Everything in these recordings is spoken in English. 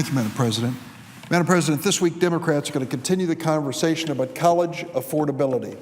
Thank you, Madam President. Madam President, this week Democrats are going to continue the conversation about college affordability.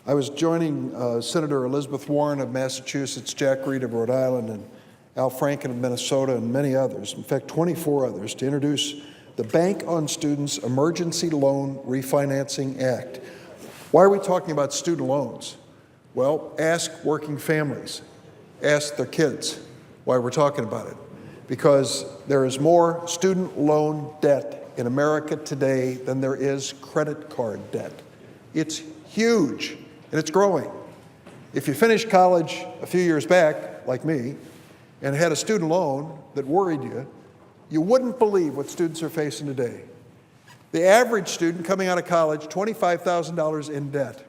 I was joining Senator Elizabeth Warren of Massachusetts, Jack Reed of Rhode Island, and Al Franken of Minnesota, and many others, in fact 24 others, to introduce the Bank on Students Emergency Loan Refinancing Act. Why are we talking about student loans? Well, ask working families, ask their kids why we're talking about it. Because there is more student loan debt in America today than there is credit card debt. It's huge, and it's growing. If you finished college a few years back, like me, and had a student loan that worried you, you wouldn't believe what students are facing today. The average student coming out of college, $25,000 in debt.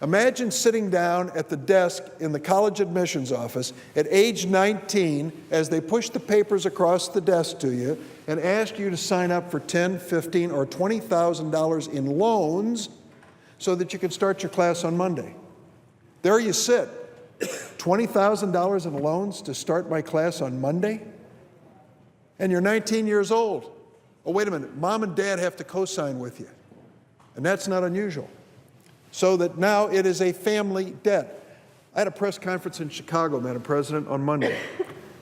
Imagine sitting down at the desk in the college admissions office at age 19 as they push the papers across the desk to you and ask you to sign up for $10,000, $15,000, or $20,000 in loans so that you can start your class on Monday. There you sit, $20,000 in loans to start my class on Monday? And you're 19 years old. Oh, wait a minute, mom and dad have to co-sign with you. And that's not unusual. So that now it is a family debt. I had a press conference in Chicago, Madam President, on Monday.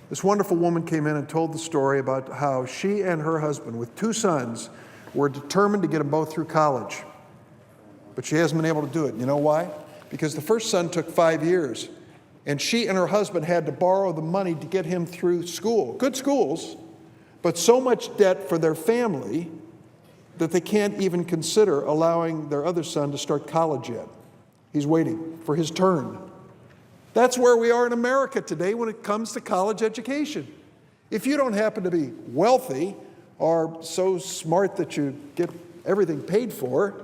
This wonderful woman came in and told the story about how she and her husband, with two sons, were determined to get them both through college. But she hasn't been able to do it. You know why? Because the first son took 5 years, and she and her husband had to borrow the money to get him through school. Good schools, but so much debt for their family that they can't even consider allowing their other son to start college yet. He's waiting for his turn. That's where we are in America today when it comes to college education. If you don't happen to be wealthy or so smart that you get everything paid for,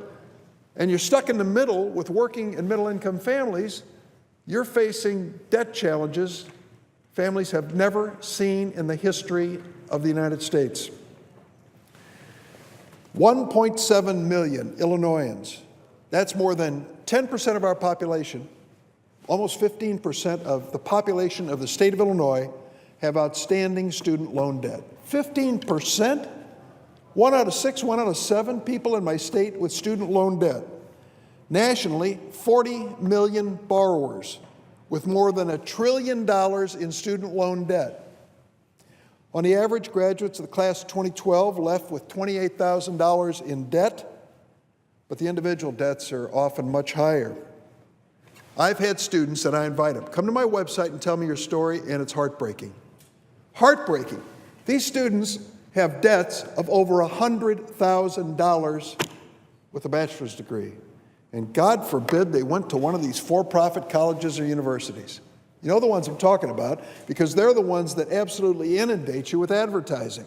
and you're stuck in the middle with working and middle-income families, you're facing debt challenges families have never seen in the history of the United States. 1.7 million Illinoisans, that's more than 10% of our population, almost 15% of the population of the state of Illinois have outstanding student loan debt. 15%? 1 out of 6, 1 out of 7 people in my state with student loan debt. Nationally, 40 million borrowers with more than $1 trillion in student loan debt. On the average, graduates of the class of 2012 left with $28,000 in debt, but the individual debts are often much higher. I've had students that I invite them, come to my website and tell me your story, and it's heartbreaking. Heartbreaking. These students have debts of over $100,000 with a bachelor's degree. And God forbid they went to one of these for-profit colleges or universities. You know the ones I'm talking about, because they're the ones that absolutely inundate you with advertising.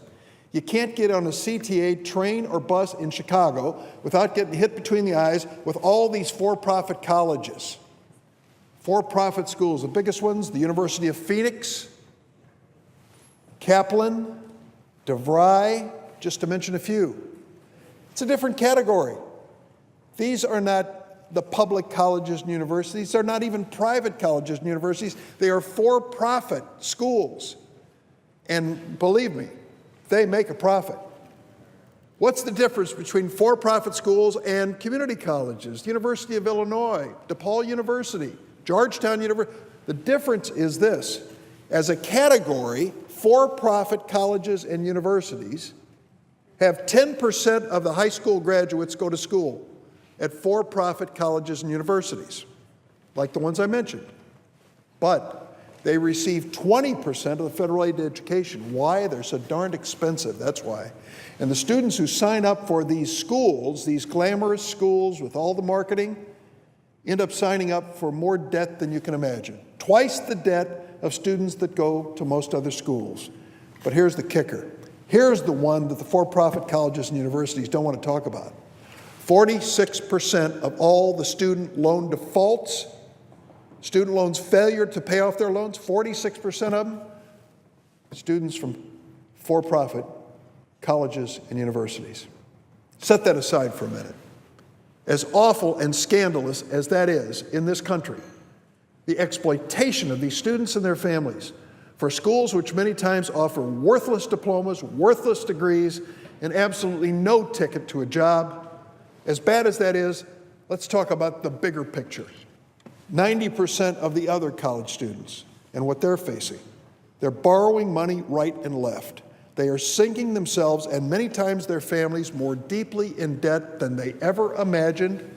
You can't get on a CTA train or bus in Chicago without getting hit between the eyes with all these for-profit colleges. For-profit schools, the biggest ones, the University of Phoenix, Kaplan, DeVry, just to mention a few. It's a different category. These are not the public colleges and universities. They're not even private colleges and universities. They are for-profit schools. And believe me, they make a profit. What's the difference between for-profit schools and community colleges? University of Illinois, DePaul University, Georgetown University. The difference is this. As a category, for-profit colleges and universities have 10% of the high school graduates go to school at for-profit colleges and universities, like the ones I mentioned. But they receive 20% of the federal aid to education. Why? They're so darned expensive, that's why. And the students who sign up for these schools, these glamorous schools with all the marketing, end up signing up for more debt than you can imagine. Twice the debt of students that go to most other schools. But here's the kicker. Here's the one that the for-profit colleges and universities don't want to talk about. 46% of all the student loan defaults, student loans failure to pay off their loans, 46% of them, students from for-profit colleges and universities. Set that aside for a minute. As awful and scandalous as that is in this country, the exploitation of these students and their families for schools which many times offer worthless diplomas, worthless degrees, and absolutely no ticket to a job. As bad as that is, let's talk about the bigger picture. 90% of the other college students and what they're facing. They're borrowing money right and left. They are sinking themselves and many times their families more deeply in debt than they ever imagined,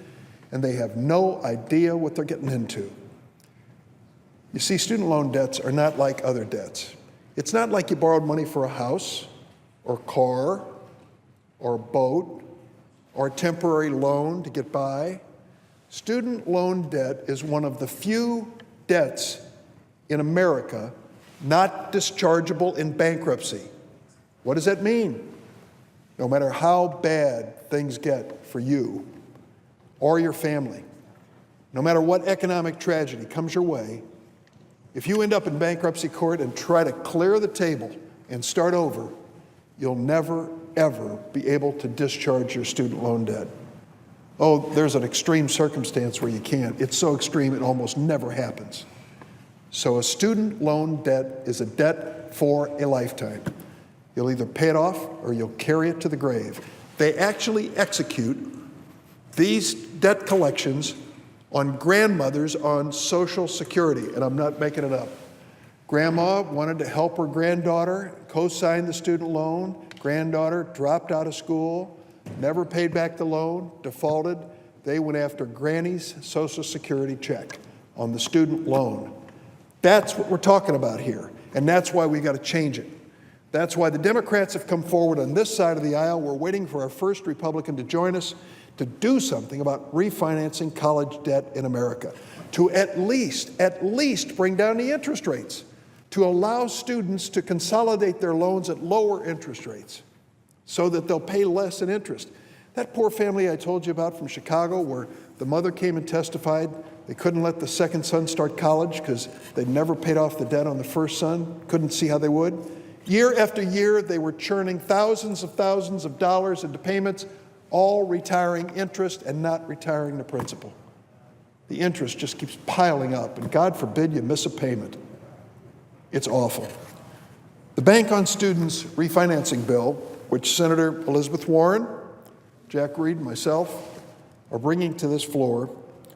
and they have no idea what they're getting into. You see, student loan debts are not like other debts. It's not like you borrowed money for a house or car or a boat or a temporary loan to get by. Student loan debt is one of the few debts in America not dischargeable in bankruptcy. What does that mean? No matter how bad things get for you or your family, no matter what economic tragedy comes your way, if you end up in bankruptcy court and try to clear the table and start over, you'll never, ever be able to discharge your student loan debt. Oh, there's an extreme circumstance where you can't. It's so extreme it almost never happens. So a student loan debt is a debt for a lifetime. You'll either pay it off or you'll carry it to the grave. They actually execute these debt collections on grandmothers on Social Security, and I'm not making it up. Grandma wanted to help her granddaughter co-sign the student loan. Granddaughter dropped out of school, never paid back the loan, defaulted. They went after Granny's Social Security check on the student loan. That's what we're talking about here, and that's why we got to change it. That's why the Democrats have come forward on this side of the aisle. We're waiting for our first Republican to join us to do something about refinancing college debt in America, to at least bring down the interest rates, to allow students to consolidate their loans at lower interest rates so that they'll pay less in interest. That poor family I told you about from Chicago, where the mother came and testified they couldn't let the second son start college because they'd never paid off the debt on the first son, couldn't see how they would. Year after year, they were churning thousands of dollars into payments, all retiring interest and not retiring the principal. The interest just keeps piling up, and God forbid you miss a payment. It's awful. The Bank on Students refinancing bill, which Senator Elizabeth Warren, Jack Reed, and myself are bringing to this floor,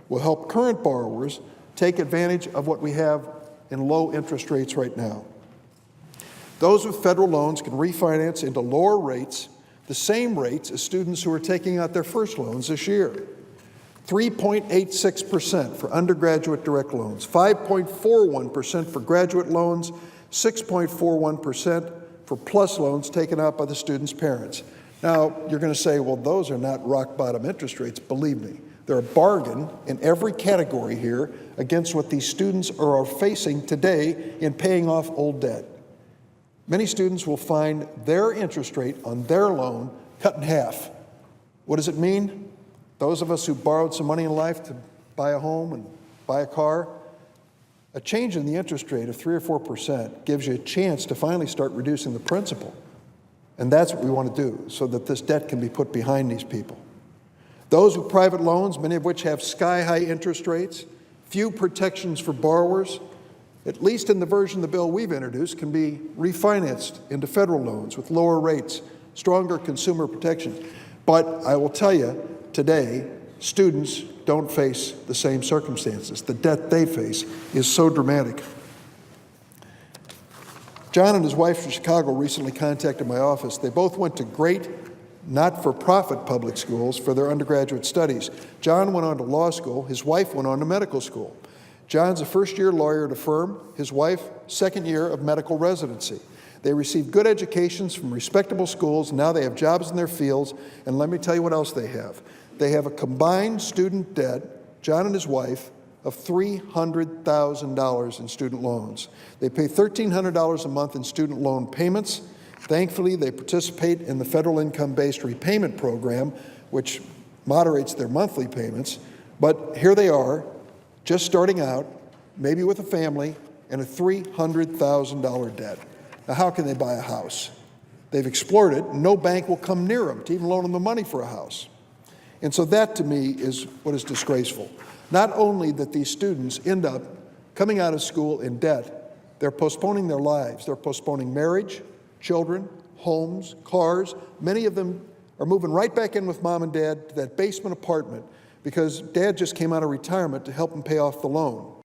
will help current borrowers take advantage of what we have in low interest rates right now. Those with federal loans can refinance into lower rates, the same rates as students who are taking out their first loans this year. 3.86% for undergraduate direct loans, 5.41% for graduate loans, 6.41% for PLUS loans taken out by the students' parents. Now, you're going to say, well, those are not rock-bottom interest rates. Believe me, they're a bargain in every category here against what these students are facing today in paying off old debt. Many students will find their interest rate on their loan cut in half. What does it mean? Those of us who borrowed some money in life to buy a home and buy a car, a change in the interest rate of 3 or 4% gives you a chance to finally start reducing the principal. And that's what we want to do so that this debt can be put behind these people. Those with private loans, many of which have sky-high interest rates, few protections for borrowers, at least in the version of the bill we've introduced, can be refinanced into federal loans with lower rates, stronger consumer protections. But I will tell you, today, students don't face the same circumstances. The debt they face is so dramatic. John and his wife from Chicago recently contacted my office. They both went to great not-for-profit public schools for their undergraduate studies. John went on to law school. His wife went on to medical school. John's a first-year lawyer at a firm. His wife, second year of medical residency. They received good educations from respectable schools. Now they have jobs in their fields. And let me tell you what else they have. They have a combined student debt, John and his wife, of $300,000 in student loans. They pay $1,300 a month in student loan payments. Thankfully, they participate in the federal income-based repayment program, which moderates their monthly payments. But here they are, just starting out, maybe with a family, and a $300,000 debt. Now, how can they buy a house? They've explored it. No bank will come near them to even loan them the money for a house. And so that, to me, is what is disgraceful. Not only that these students end up coming out of school in debt, They're postponing their lives. They're postponing marriage, children, homes, cars. Many of them are moving right back in with mom and dad to that basement apartment because dad just came out of retirement to help them pay off the loan.